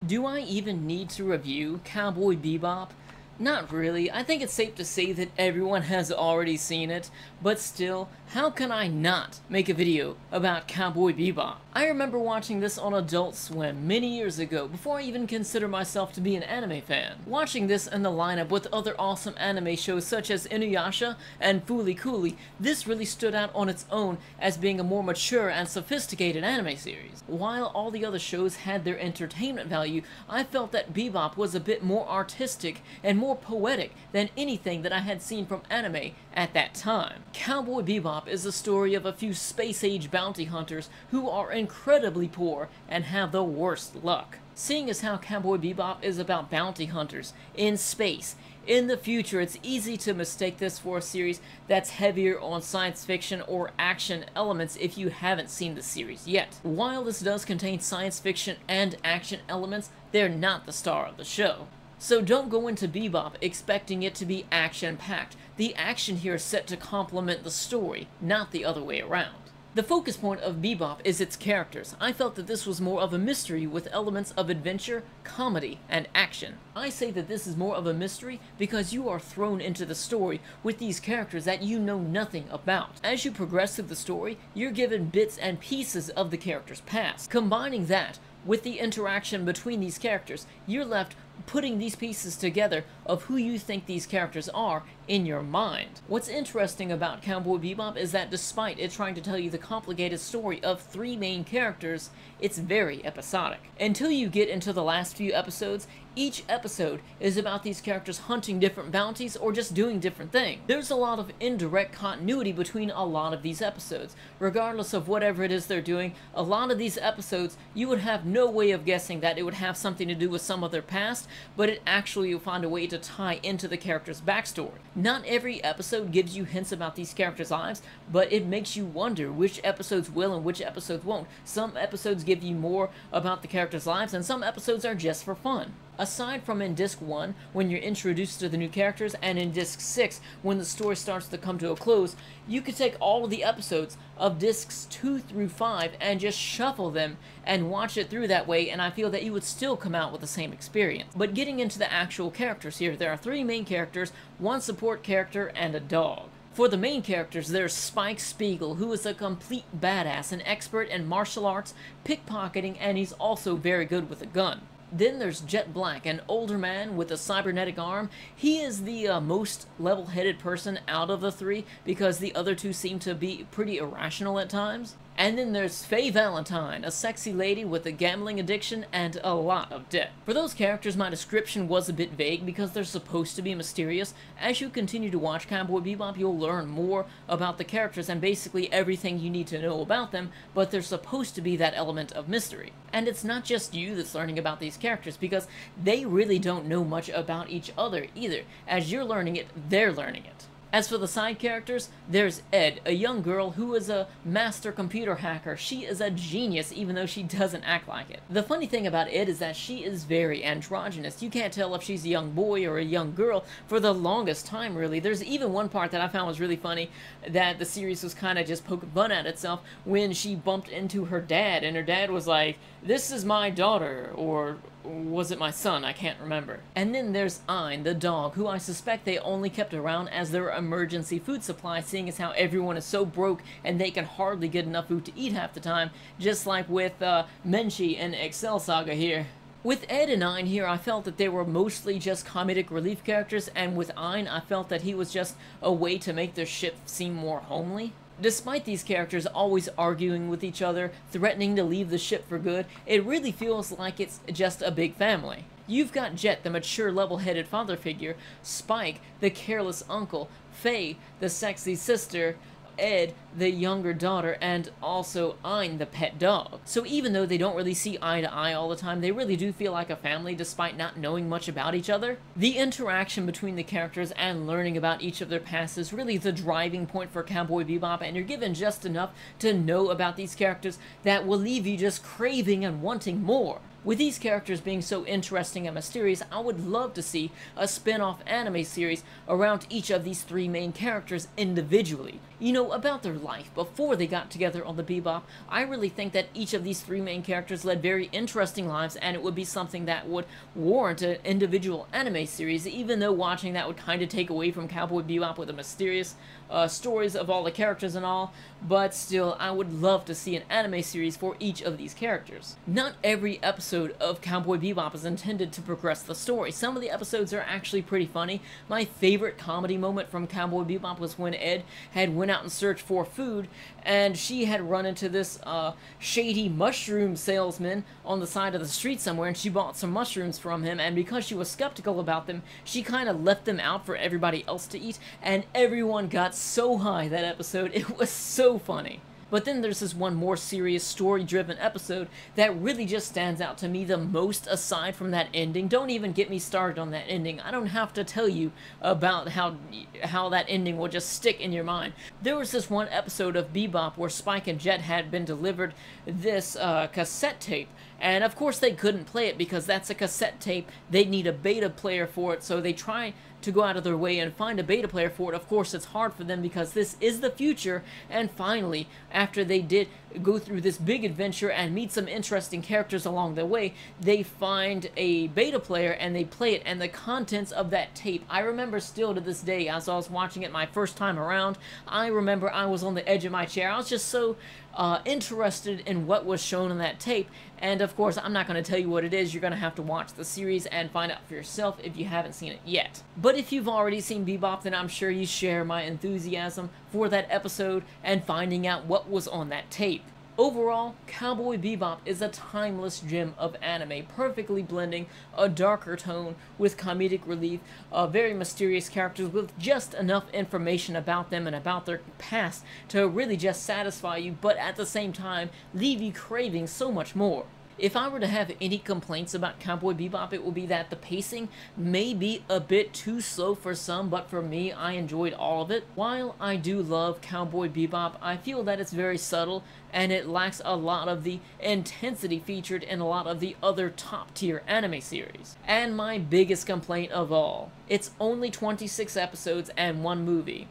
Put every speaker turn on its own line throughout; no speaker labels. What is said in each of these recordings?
Do I even need to review Cowboy Bebop? Not really. I think it's safe to say that everyone has already seen it, but still, how can I not make a video about Cowboy Bebop? I remember watching this on Adult Swim many years ago, before I even considered myself to be an anime fan. Watching this in the lineup with other awesome anime shows such as Inuyasha and Fooly Cooly, this really stood out on its own as being a more mature and sophisticated anime series. While all the other shows had their entertainment value, I felt that Bebop was a bit more artistic and more poetic than anything that I had seen from anime at that time. Cowboy Bebop is the story of a few space-age bounty hunters who are incredibly poor and have the worst luck. Seeing as how Cowboy Bebop is about bounty hunters in space, in the future, it's easy to mistake this for a series that's heavier on science fiction or action elements if you haven't seen the series yet. While this does contain science fiction and action elements, they're not the star of the show. So don't go into Bebop expecting it to be action-packed. The action here is set to complement the story, not the other way around. The focus point of Bebop is its characters. I felt that this was more of a mystery with elements of adventure, comedy, and action. I say that this is more of a mystery because you are thrown into the story with these characters that you know nothing about. As you progress through the story, you're given bits and pieces of the character's past. Combining that with the interaction between these characters, you're left putting these pieces together of who you think these characters are in your mind. What's interesting about Cowboy Bebop is that despite it trying to tell you the complicated story of three main characters, it's very episodic. Until you get into the last few episodes, each episode is about these characters hunting different bounties or just doing different things. There's a lot of indirect continuity between a lot of these episodes. Regardless of whatever it is they're doing, a lot of these episodes, you would have no way of guessing that it would have something to do with some of their past, but it actually will find a way to tie into the character's backstory. Not every episode gives you hints about these characters' lives, but it makes you wonder which episodes will and which episodes won't. Some episodes give you more about the characters' lives, and some episodes are just for fun. Aside from in Disc 1, when you're introduced to the new characters, and in Disc 6, when the story starts to come to a close, you could take all of the episodes of Discs 2 through 5 and just shuffle them and watch it through that way, and I feel that you would still come out with the same experience. But getting into the actual characters here, there are three main characters, one support character, and a dog. For the main characters, there's Spike Spiegel, who is a complete badass, an expert in martial arts, pickpocketing, and he's also very good with a gun. Then there's Jet Black, an older man with a cybernetic arm. He is the most level-headed person out of the three because the other two seem to be pretty irrational at times. And then there's Faye Valentine, a sexy lady with a gambling addiction and a lot of debt. For those characters, my description was a bit vague because they're supposed to be mysterious. As you continue to watch Cowboy Bebop, you'll learn more about the characters and basically everything you need to know about them, but there's supposed to be that element of mystery. And it's not just you that's learning about these characters because they really don't know much about each other either. As you're learning it, they're learning it. As for the side characters, there's Ed, a young girl who is a master computer hacker. She is a genius even though she doesn't act like it. The funny thing about Ed is that she is very androgynous. You can't tell if she's a young boy or a young girl for the longest time, really. There's even one part that I found was really funny that the series was kind of just poking fun at itself when she bumped into her dad and her dad was like, "This is my daughter," or was it my son? I can't remember. And then there's Ein, the dog, who I suspect they only kept around as their emergency food supply, seeing as how everyone is so broke and they can hardly get enough food to eat half the time, just like with Menchi and Excel Saga here. With Ed and Ein here, I felt that they were mostly just comedic relief characters, and with Ein, I felt that he was just a way to make their ship seem more homely. Despite these characters always arguing with each other, threatening to leave the ship for good, it really feels like it's just a big family. You've got Jet, the mature, level-headed father figure, Spike, the careless uncle, Faye, the sexy sister, Ed, the younger daughter, and also Ein, the pet dog. So even though they don't really see eye to eye all the time, they really do feel like a family despite not knowing much about each other. The interaction between the characters and learning about each of their pasts is really the driving point for Cowboy Bebop, and you're given just enough to know about these characters that will leave you just craving and wanting more. With these characters being so interesting and mysterious, I would love to see a spin-off anime series around each of these three main characters individually. You know, about their life before they got together on the Bebop. I really think that each of these three main characters led very interesting lives, and it would be something that would warrant an individual anime series, even though watching that would kind of take away from Cowboy Bebop with the mysterious stories of all the characters and all, but still, I would love to see an anime series for each of these characters. Not every episode of Cowboy Bebop is intended to progress the story. Some of the episodes are actually pretty funny. My favorite comedy moment from Cowboy Bebop was when Ed had went out and searched for food, and she had run into this shady mushroom salesman on the side of the street somewhere, and she bought some mushrooms from him, and because she was skeptical about them, she kind of left them out for everybody else to eat, and everyone got so high that episode. It was so funny. But then there's this one more serious, story-driven episode that really just stands out to me the most aside from that ending. Don't even get me started on that ending. I don't have to tell you about how that ending will just stick in your mind. There was this one episode of Bebop where Spike and Jet had been delivered this cassette tape. And of course they couldn't play it because that's a cassette tape. They'd need a beta player for it, so they try to go out of their way and find a beta player for it. Of course, it's hard for them because this is the future, and finally, after they did go through this big adventure and meet some interesting characters along the way, they find a beta player and they play it, and the contents of that tape, I remember still to this day, as I was watching it my first time around, I remember I was on the edge of my chair. I was just so interested in what was shown on that tape, and of course I'm not going to tell you what it is. You're going to have to watch the series and find out for yourself if you haven't seen it yet. But if you've already seen Bebop, then I'm sure you share my enthusiasm for that episode and finding out what was on that tape. Overall, Cowboy Bebop is a timeless gem of anime, perfectly blending a darker tone with comedic relief, very mysterious characters with just enough information about them and about their past to really just satisfy you, but at the same time, leave you craving so much more. If I were to have any complaints about Cowboy Bebop, it would be that the pacing may be a bit too slow for some, but for me, I enjoyed all of it. While I do love Cowboy Bebop, I feel that it's very subtle, and it lacks a lot of the intensity featured in a lot of the other top-tier anime series. And my biggest complaint of all, it's only 26 episodes and one movie.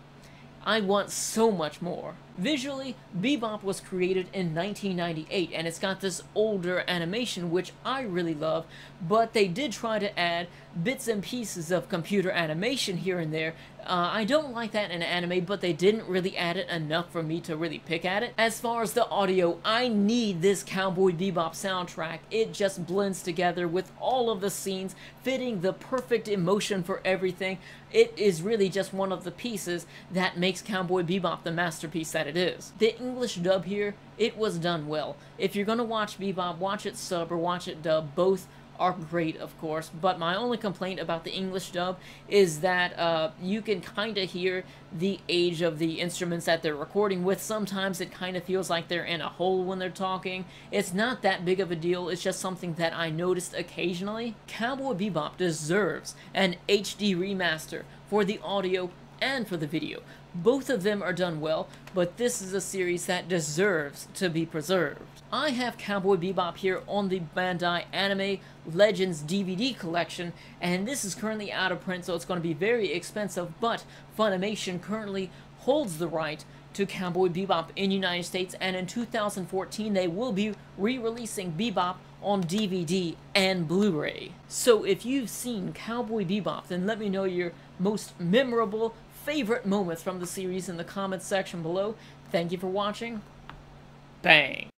I want so much more. Visually, Bebop was created in 1998, and it's got this older animation, which I really love, but they did try to add bits and pieces of computer animation here and there. I don't like that in anime, but they didn't really add it enough for me to really pick at it. As far as the audio, I need this Cowboy Bebop soundtrack. It just blends together with all of the scenes, fitting the perfect emotion for everything. It is really just one of the pieces that makes Cowboy Bebop the masterpiece that it is. The English dub here, it was done well. If you're gonna watch Bebop, watch it sub or watch it dub. Both are great, of course, but my only complaint about the English dub is that you can kind of hear the age of the instruments that they're recording with. Sometimes it kind of feels like they're in a hole when they're talking. It's not that big of a deal, it's just something that I noticed occasionally. Cowboy Bebop deserves an HD remaster for the audio and for the video. Both of them are done well, but this is a series that deserves to be preserved. I have Cowboy Bebop here on the Bandai Anime Legends DVD collection, and this is currently out of print, so it's going to be very expensive, but Funimation currently holds the right to Cowboy Bebop in the United States, and in 2014 they will be re-releasing Bebop on DVD and Blu-ray. So if you've seen Cowboy Bebop, then let me know your most memorable favorite moments from the series in the comments section below. Thank you for watching. Bang!